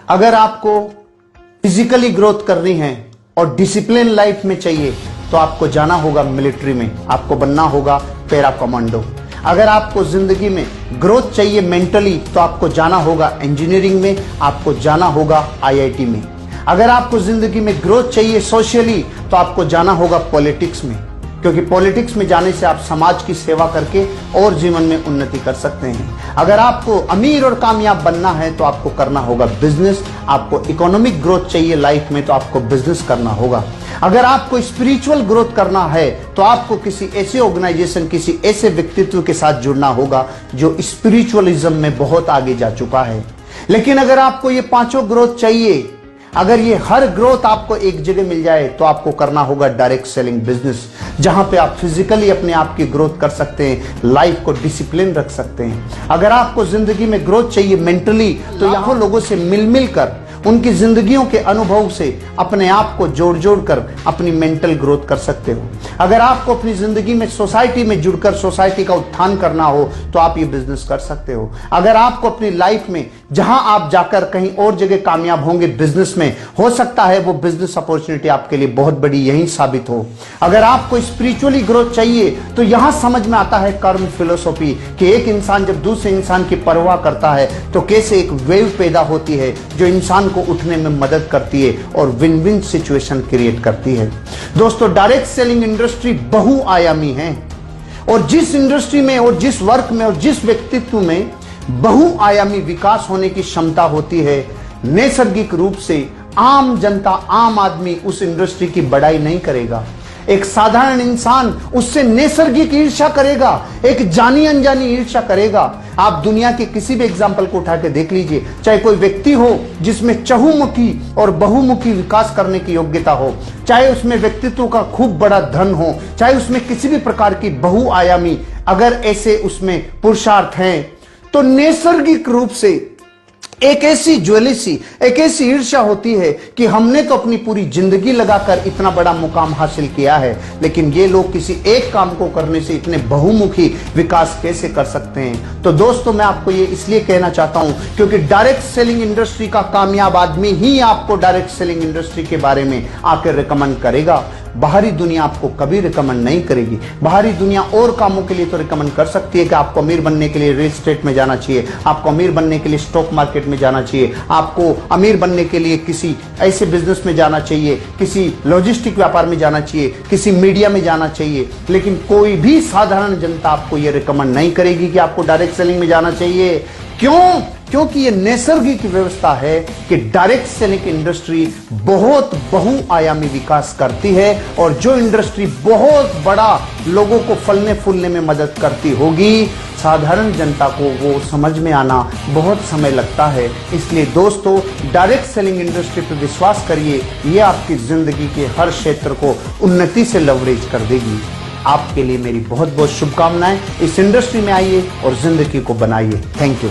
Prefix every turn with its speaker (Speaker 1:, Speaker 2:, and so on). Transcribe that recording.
Speaker 1: अगर आपको physically growth करनी है और डिसिप्लिन लाइफ में चाहिए तो आपको जाना होगा मिलिट्री में, आपको बनना होगा पैरा कमांडो। अगर आपको जिंदगी में ग्रोथ चाहिए मेंटली तो आपको जाना होगा इंजीनियरिंग में, आपको जाना होगा आईआईटी में। अगर आपको जिंदगी में ग्रोथ चाहिए सोशली तो आपको जाना होगा पॉलिटिक्स में, क्योंकि पॉलिटिक्स में जाने से आप समाज की सेवा करके और जीवन में उन्नति कर सकते हैं। अगर आपको अमीर और कामयाब बनना है तो आपको करना होगा बिजनेस। आपको इकोनॉमिक ग्रोथ चाहिए लाइफ में तो आपको बिजनेस करना होगा। अगर आपको स्पिरिचुअल ग्रोथ करना है तो आपको किसी ऐसे ऑर्गेनाइजेशन, किसी ऐसे व्यक्तित्व के साथ जुड़ना होगा जो स्पिरिचुअलिज्म में बहुत आगे जा चुका है। लेकिन अगर आपको ये पांचों ग्रोथ चाहिए, अगर ये हर ग्रोथ आपको एक जगह मिल जाए तो आपको करना होगा डायरेक्ट सेलिंग बिजनेस, जहां पे आप फिजिकली अपने आप की ग्रोथ कर सकते हैं, लाइफ को डिसिप्लिन रख सकते हैं। अगर आपको जिंदगी में ग्रोथ चाहिए मेंटली तो यहाँ लोगों से मिल मिल कर, उनकी जिंदगियों के अनुभव से अपने आप को जोड़ जोड़ कर अपनी मेंटल ग्रोथ कर सकते हो। अगर आपको अपनी जिंदगी में सोसाइटी में जुड़कर सोसाइटी का उत्थान करना हो तो आप ये बिजनेस कर सकते हो। अगर आपको अपनी लाइफ में जहां आप जाकर कहीं और जगह कामयाब होंगे बिजनेस में, हो सकता है वो बिजनेस अपॉर्चुनिटी आपके लिए बहुत बड़ी यही साबित हो। अगर आपको स्पिरिचुअली ग्रोथ चाहिए तो यहां समझ में आता है कर्म फिलोसॉफी कि एक इंसान जब दूसरे इंसान की परवाह करता है तो कैसे एक वेव पैदा होती है जो इंसान को उठने में मदद करती है और विन विन सिचुएशन क्रिएट करती है। दोस्तों, डायरेक्ट सेलिंग इंडस्ट्री बहुआयामी है और जिस इंडस्ट्री में और जिस वर्क में और जिस व्यक्तित्व में बहुआयामी विकास होने की क्षमता होती है, नैसर्गिक रूप से आम जनता, आम आदमी उस इंडस्ट्री की बड़ाई नहीं करेगा। एक साधारण इंसान उससे नैसर्गिक ईर्ष्या करेगा, एक जानी अनजानी ईर्ष्या करेगा। आप दुनिया के किसी भी एग्जाम्पल को उठा के देख लीजिए, चाहे कोई व्यक्ति हो जिसमें चहुमुखी और बहुमुखी विकास करने की योग्यता हो, चाहे उसमें व्यक्तित्व का खूब बड़ा धन हो, चाहे उसमें किसी भी प्रकार की बहुआयामी अगर ऐसे उसमें पुरुषार्थ हैं, तो नैसर्गिक रूप से एक ऐसी ज्वेलिसी, एक ऐसी ईर्ष्या होती है कि हमने तो अपनी पूरी जिंदगी लगाकर इतना बड़ा मुकाम हासिल किया है, लेकिन ये लोग किसी एक काम को करने से इतने बहुमुखी विकास कैसे कर सकते हैं। तो दोस्तों, मैं आपको ये इसलिए कहना चाहता हूं क्योंकि डायरेक्ट सेलिंग इंडस्ट्री का कामयाब आदमी ही आपको डायरेक्ट सेलिंग इंडस्ट्री के बारे में आकर रिकमेंड करेगा। बाहरी दुनिया आपको कभी रिकमेंड नहीं करेगी। बाहरी दुनिया और कामों के लिए तो रिकमेंड कर सकती है कि आपको अमीर बनने के लिए रियल एस्टेट में जाना चाहिए, आपको अमीर बनने के लिए स्टॉक मार्केट में जाना चाहिए, आपको अमीर बनने के लिए किसी ऐसे बिजनेस में जाना चाहिए, किसी लॉजिस्टिक व्यापार में जाना चाहिए, किसी मीडिया में जाना चाहिए। लेकिन कोई भी साधारण जनता आपको यह रिकमेंड नहीं करेगी कि आपको डायरेक्ट सेलिंग में जाना चाहिए। क्यों? क्योंकि ये नैसर्गिक व्यवस्था है कि डायरेक्ट सेलिंग इंडस्ट्री बहुत बहुआयामी विकास करती है और जो इंडस्ट्री बहुत बड़ा लोगों को फलने फूलने में मदद करती होगी, साधारण जनता को वो समझ में आना बहुत समय लगता है। इसलिए दोस्तों, डायरेक्ट सेलिंग इंडस्ट्री पर विश्वास करिए, ये आपकी जिंदगी के हर क्षेत्र को उन्नति से लवरेज कर देगी। आपके लिए मेरी बहुत बहुत शुभकामनाएं। इस इंडस्ट्री में आइए और जिंदगी को बनाइए। Thank you.